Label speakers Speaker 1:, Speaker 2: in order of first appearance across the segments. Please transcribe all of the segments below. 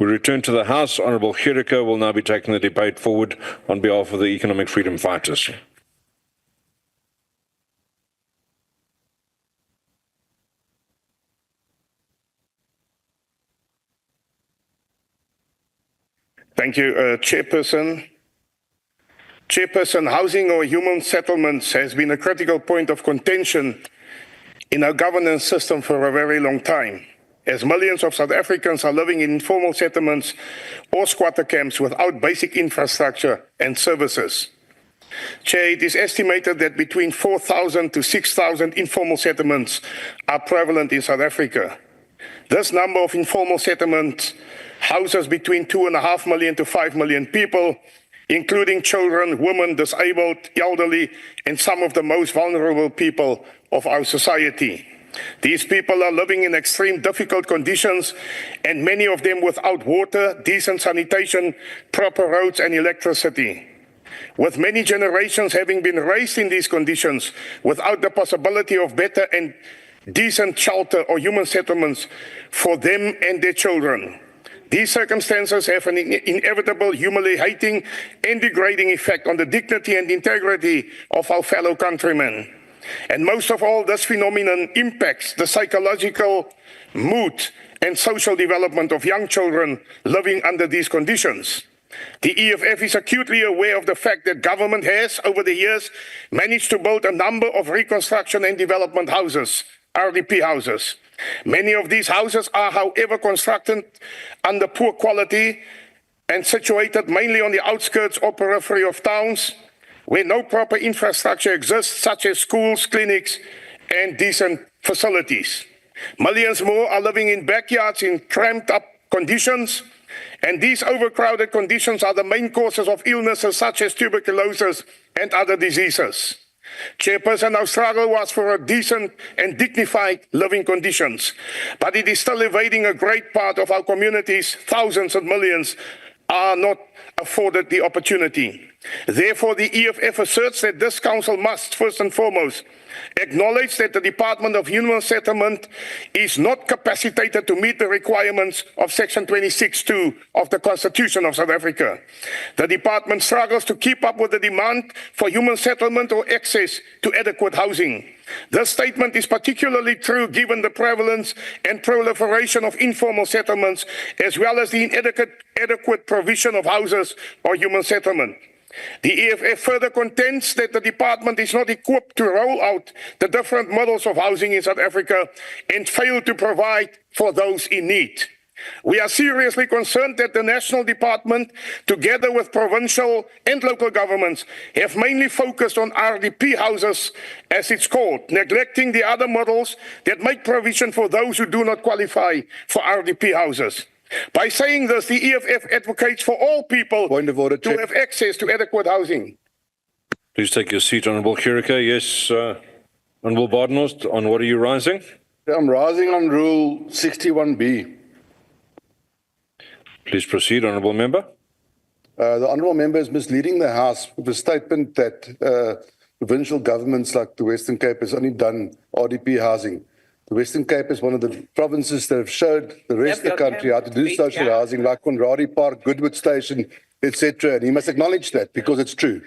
Speaker 1: We return to the House. Honourable Gericke will now be taking the debate forward on behalf of the economic freedom fighters.
Speaker 2: Thank you, Chairperson. Chairperson, housing or human settlements has been a critical point of contention in our governance system for a very long time, as millions of South Africans are living in informal settlements or squatter camps without basic infrastructure and services. Chair, it is estimated that between 4,000 to 6,000 informal settlements are prevalent in South Africa. This number of informal settlements houses between 2.5 million to 5 million people, including children, women, disabled, elderly, and some of the most vulnerable people of our society. These people are living in extreme difficult conditions, and many of them without water, decent sanitation, proper roads, and electricity. With many generations having been raised in these conditions without the possibility of better and decent shelter or human settlements for them and their children. These circumstances have an inevitable humiliating and degrading effect on the dignity and integrity of our fellow countrymen. And most of all, this phenomenon impacts the psychological mood and social development of young children living under these conditions. The EFF is acutely aware of the fact that government has, over the years, managed to build a number of reconstruction and development houses, RDP houses. Many of these houses are, however, constructed under poor quality and situated mainly on the outskirts or periphery of towns where no proper infrastructure exists, such as schools, clinics, and decent facilities. Millions more are living in backyards in cramped up conditions, and these overcrowded conditions are the main causes of illnesses such as tuberculosis and other diseases. Chairperson, our struggle was for a decent and dignified living conditions, but it is still evading a great part of our communities. Thousands and millions are not afforded the opportunity. Therefore, the EFF asserts that this Council must, first and foremost, acknowledge that the Department of Human Settlement is not capacitated to meet the requirements of Section 26(2) of the Constitution of South Africa. The Department struggles to keep up with the demand for human settlement or access to adequate housing. This statement is particularly true given the prevalence and proliferation of informal settlements, as well as the inadequate provision of houses or human settlement. The EFF further contends that the department is not equipped to roll out the different models of housing in South Africa and fail to provide for those in need. We are seriously concerned that the national department, together with provincial and local governments, have mainly focused on RDP houses, as it's called, neglecting the other models that make provision for those who do not qualify for RDP houses. By saying this, the EFF advocates for all people to have access to adequate housing.
Speaker 1: Please take your seat, Honourable Gericke. Yes, Honourable Badenhorst, on what are you rising?
Speaker 3: I'm rising on Rule 61B.
Speaker 1: Please proceed, Honourable Member.
Speaker 3: The Honourable Member is misleading the House with the statement that provincial governments like the Western Cape has only done RDP housing. The Western Cape is one of the provinces that have showed the rest of the country how to do social housing, like Conradie Park, Goodwood Station, etc. And he must acknowledge that because it's true.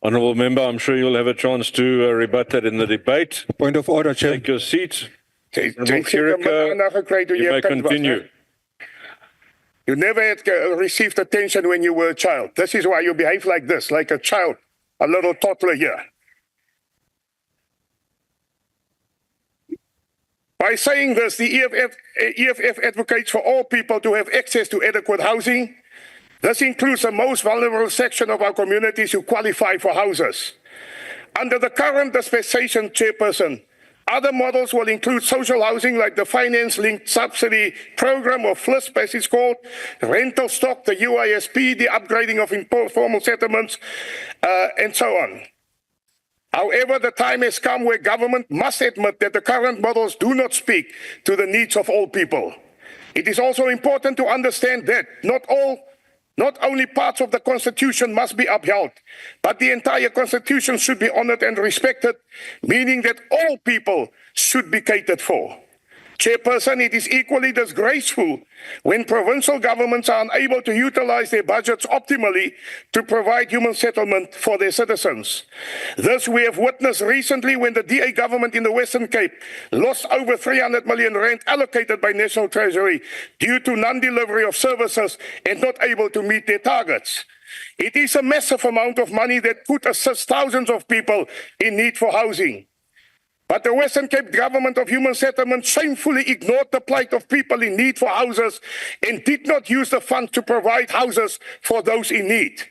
Speaker 1: Honourable Member, I'm sure you'll have a chance to rebut that in the debate.
Speaker 4: Point of order, Chair.
Speaker 1: Take your seat. Honourable Gericke, you may continue.
Speaker 2: You never had received attention when you were a child. This is why you behave like this, like a child, a little toddler here. By saying this, the EFF advocates for all people to have access to adequate housing. This includes the most vulnerable section of our communities who qualify for houses. Under the current dispensation, Chairperson, other models will include social housing like the finance-linked subsidy program, or FLISP as it's called, rental stock, the UISP, the upgrading of informal settlements, and so on. However, the time has come where government must admit that the current models do not speak to the needs of all people. It is also important to understand that not only parts of the Constitution must be upheld, but the entire Constitution should be honored and respected, meaning that all people should be catered for. Chairperson, it is equally disgraceful when provincial governments are unable to utilize their budgets optimally to provide human settlement for their citizens. This we have witnessed recently when the DA government in the Western Cape lost over 300 million rand allocated by National Treasury due to non-delivery of services and not able to meet their targets. It is a massive amount of money that could assist thousands of people in need for housing. But the Western Cape Government of Human Settlement shamefully ignored the plight of people in need for houses and did not use the funds to provide houses for those in need.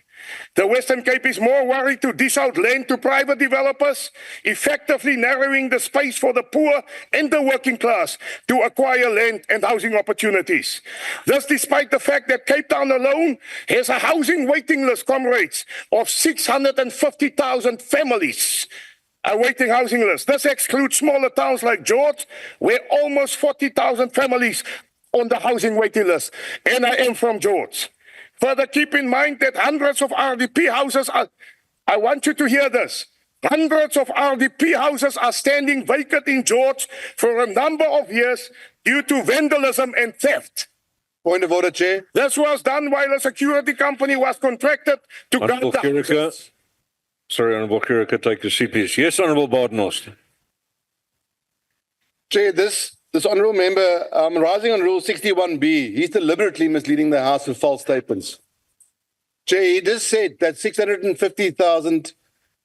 Speaker 2: The Western Cape is more worried to dish out land to private developers, effectively narrowing the space for the poor and the working class to acquire land and housing opportunities. This despite the fact that Cape Town alone has a housing waiting list, comrades, of 650,000 families. A waiting housing list. This excludes smaller towns like George, where almost 40,000 families on the housing waiting list. And I am from George. Further, keep in mind that hundreds of RDP houses are, I want you to hear this, hundreds of RDP houses are standing vacant in George for a number of years due to vandalism and theft.
Speaker 3: Point of order, Chair.
Speaker 2: This was done while a security company was contracted to guard the houses.
Speaker 1: Sorry, Honourable Gericke, take your seat, please. Yes, Honourable Badenhorst.
Speaker 3: Chair, this honourable member, rising on Rule 61B, he's deliberately misleading the House with false statements. Chair, he just said that 650,000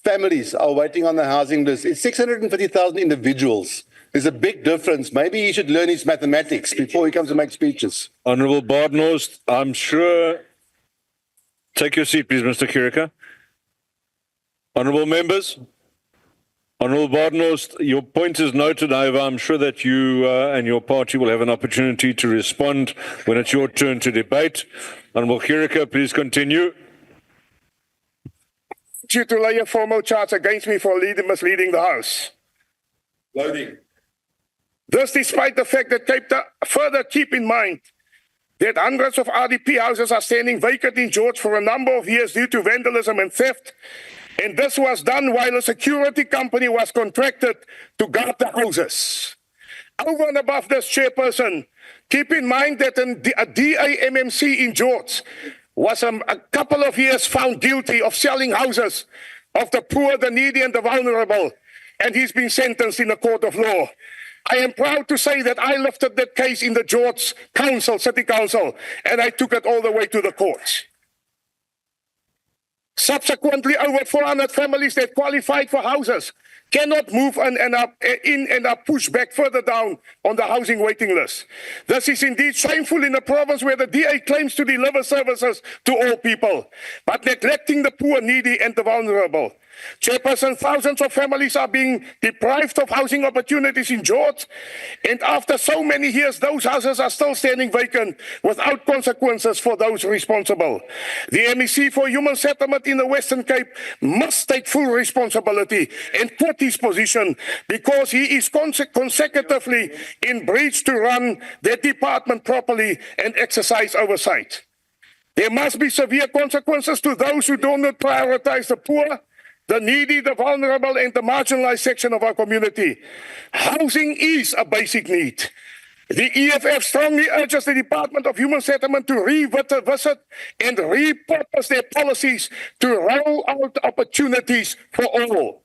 Speaker 3: families are waiting on the housing list. It's 650,000 individuals. There's a big difference. Maybe he should learn his mathematics before he comes to make speeches.
Speaker 1: Honourable Badenhorst, I'm sure... Take your seat, please, Mr. Gericke. Honourable members, Honourable Badenhorst, your point is noted. However, I'm sure that you and your party will have an opportunity to respond when it's your turn to debate. Honourable Gericke, please continue.
Speaker 2: You to lay a formal charge against me for misleading the House.
Speaker 3: Loading.
Speaker 2: This despite the fact that further keep in mind that hundreds of RDP houses are standing vacant in George for a number of years due to vandalism and theft. And this was done while a security company was contracted to guard the houses. Over and above this, Chairperson, keep in mind that a DAMMC in George was a couple of years found guilty of selling houses of the poor, the needy, and the vulnerable, and he's been sentenced in a court of law. I am proud to say that I lifted that case in the George Council, City Council, and I took it all the way to the courts. Subsequently, over 400 families that qualified for houses cannot move and are pushed back further down on the housing waiting list. This is indeed shameful in a province where the DA claims to deliver services to all people, but neglecting the poor, needy, and the vulnerable. Chairperson, thousands of families are being deprived of housing opportunities in George, and after so many years, those houses are still standing vacant without consequences for those responsible. The MEC for Human Settlement in the Western Cape must take full responsibility and quit his position because he is consecutively in breach to run their department properly and exercise oversight. There must be severe consequences to those who do not prioritize the poor, the needy, the vulnerable, and the marginalized section of our community. Housing is a basic need. The EFF strongly urges the Department of Human Settlement to revisit and repurpose their policies to roll out opportunities for all.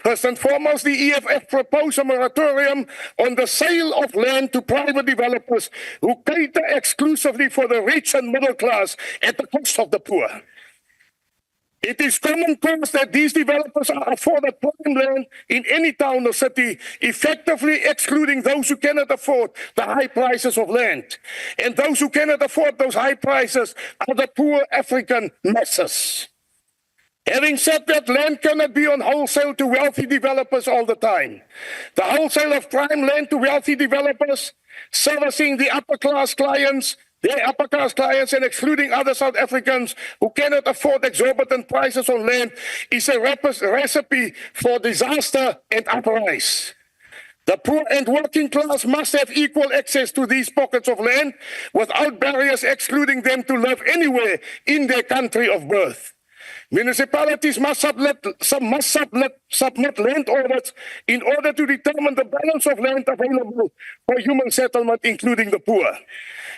Speaker 2: First and foremost, the EFF proposed a moratorium on the sale of land to private developers who cater exclusively for the rich and middle class at the cost of the poor. It is common cause that these developers are afforded prime land in any town or city, effectively excluding those who cannot afford the high prices of land. And those who cannot afford those high prices are the poor African masses. Having said that, land cannot be on wholesale to wealthy developers all the time. The wholesale of prime land to wealthy developers, servicing the upper class clients, their upper class clients, and excluding other South Africans who cannot afford exorbitant prices on land is a recipe for disaster and uprise. The poor and working class must have equal access to these pockets of land without barriers excluding them to live anywhere in their country of birth. Municipalities must submit land audits in order to determine the balance of land available for human settlement, including the poor.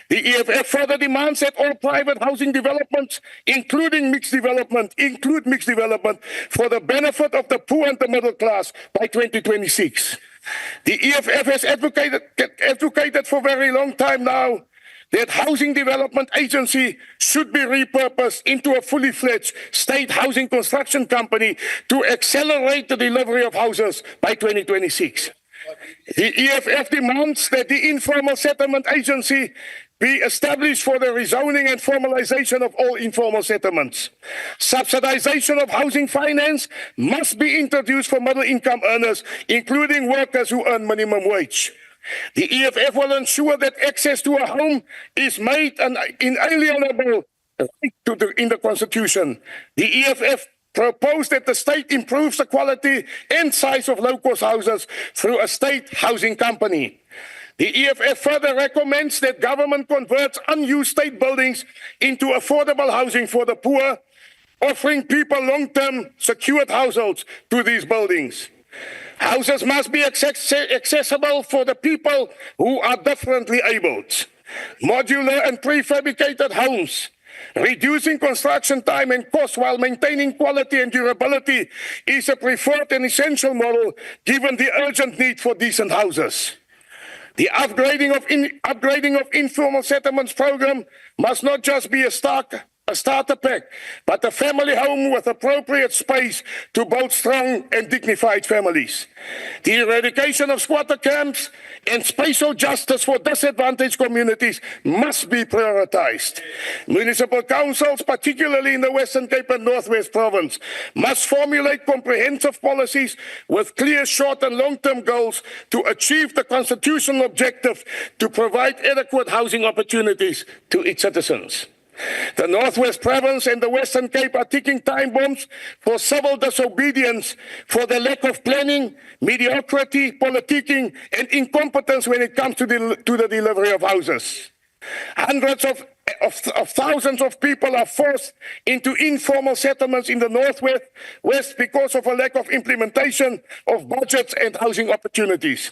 Speaker 2: The EFF further demands that all private housing developments, include mixed development for the benefit of the poor and the middle class by 2026. The EFF has advocated for a very long time now that Housing Development Agency should be repurposed into a fully fledged state housing construction company to accelerate the delivery of houses by 2026. The EFF demands that the Informal Settlement Agency be established for the rezoning and formalization of all informal settlements. Subsidization of housing finance must be introduced for middle-income earners, including workers who earn minimum wage. The EFF will ensure that access to a home is made an inalienable right in the Constitution. The EFF proposed that the state improves the quality and size of low-cost houses through a state housing company. The EFF further recommends that government converts unused state buildings into affordable housing for the poor, offering people long-term secured households to these buildings. Houses must be accessible for the people who are differently abled. Modular and prefabricated homes, reducing construction time and cost while maintaining quality and durability is a preferred and essential model given the urgent need for decent houses. The upgrading of informal settlements program must not just be a starter pack, but a family home with appropriate space to build strong and dignified families. The eradication of squatter camps and spatial justice for disadvantaged communities must be prioritized. Municipal councils, particularly in the Western Cape and Northwest Province, must formulate comprehensive policies with clear short and long-term goals to achieve the constitutional objective to provide adequate housing opportunities to its citizens. The Northwest Province and the Western Cape are ticking time bombs for civil disobedience, for the lack of planning, mediocrity, politicking, and incompetence when it comes to the delivery of houses. Hundreds of thousands of people are forced into informal settlements in the Northwest because of a lack of implementation of budgets and housing opportunities.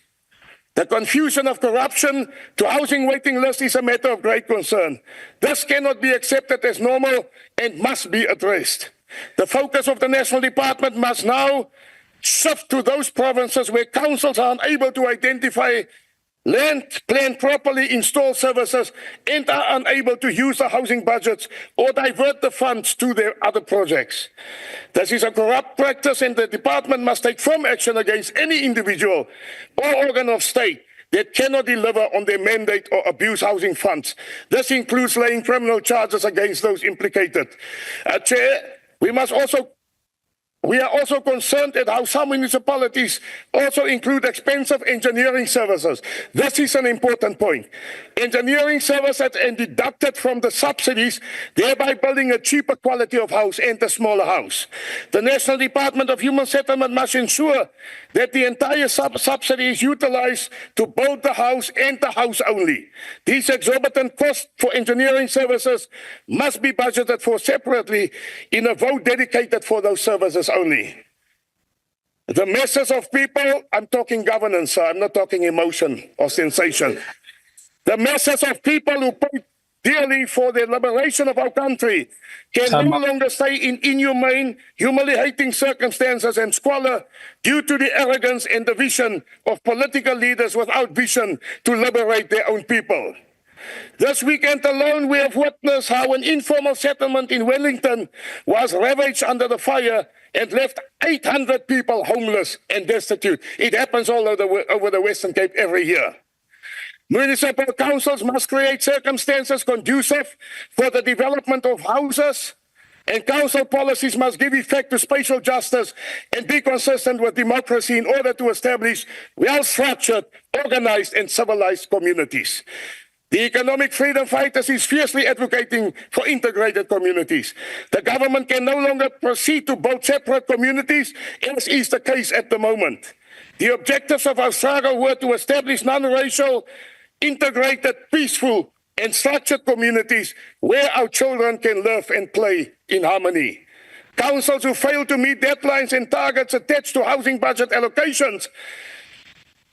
Speaker 2: The confusion of corruption to housing waiting lists is a matter of great concern. This cannot be accepted as normal and must be addressed. The focus of the National Department must now shift to those provinces where councils are unable to identify land, plan properly, install services, and are unable to use the housing budgets or divert the funds to their other projects. This is a corrupt practice, and the department must take firm action against any individual or organ of state that cannot deliver on their mandate or abuse housing funds. This includes laying criminal charges against those implicated. Chair, we are also concerned at how some municipalities also include expensive engineering services. This is an important point. Engineering services are deducted from the subsidies, thereby building a cheaper quality of house and a smaller house. The National Department of Human Settlement must ensure that the entire subsidy is utilized to build the house and the house only. These exorbitant costs for engineering services must be budgeted for separately in a vote dedicated for those services only. The masses of people, I'm talking governance, sir, I'm not talking emotion or sensation. The masses of people who pay dearly for the liberation of our country can no longer stay in inhumane, humiliating circumstances and squalor due to the arrogance and the vision of political leaders without vision to liberate their own people. This weekend alone, we have witnessed how an informal settlement in Wellington was ravaged under the fire and left 800 people homeless and destitute. It happens all over the Western Cape every year. Municipal councils must create circumstances conducive for the development of houses, and council policies must give effect to spatial justice and be consistent with democracy in order to establish well-structured, organized, and civilized communities. The economic freedom fighters is fiercely advocating for integrated communities. The government can no longer proceed to build separate communities, as is the case at the moment. The objectives of our struggle were to establish non-racial, integrated, peaceful, and structured communities where our children can live and play in harmony. Councils who fail to meet deadlines and targets attached to housing budget allocations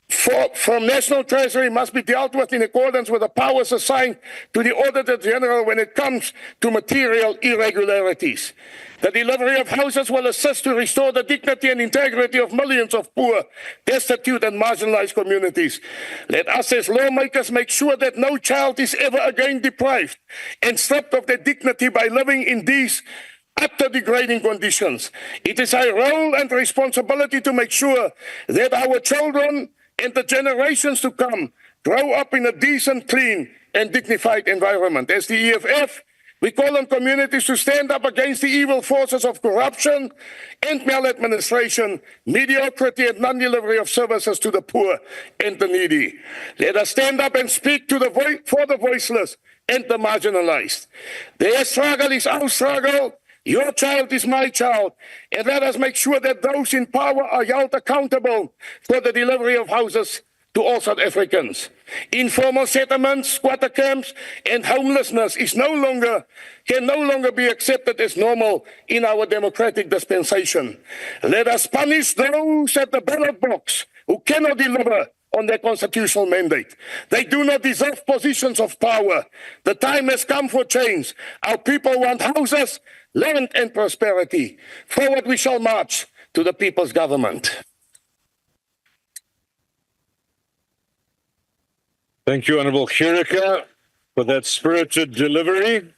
Speaker 2: from National Treasury must be dealt with in accordance with the powers assigned to the Auditor General when it comes to material irregularities. The delivery of houses will assist to restore the dignity and integrity of millions of poor, destitute and marginalized communities. Let us as lawmakers make sure that no child is ever again deprived and stripped of their dignity by living in these utter degrading conditions. It is our role and responsibility to make sure that our children and the generations to come grow up in a decent, clean and dignified environment. As the EFF, we call on communities to stand up against the evil forces of corruption and maladministration, mediocrity and non-delivery of services to the poor and the needy. Let us stand up and speak to for the voiceless and the marginalized. Their struggle is our struggle. Your child is my child, and let us make sure that those in power are held accountable for the delivery of houses to all South Africans. Informal settlements, squatter camps, and homelessness can no longer be accepted as normal in our democratic dispensation. Let us punish those at the ballot box who cannot deliver on their constitutional mandate. They do not deserve positions of power. The time has come for change. Our people want houses, land and prosperity. Forward we shall march to the people's government.
Speaker 1: Thank you, Honourable Gericke, for that spirited delivery.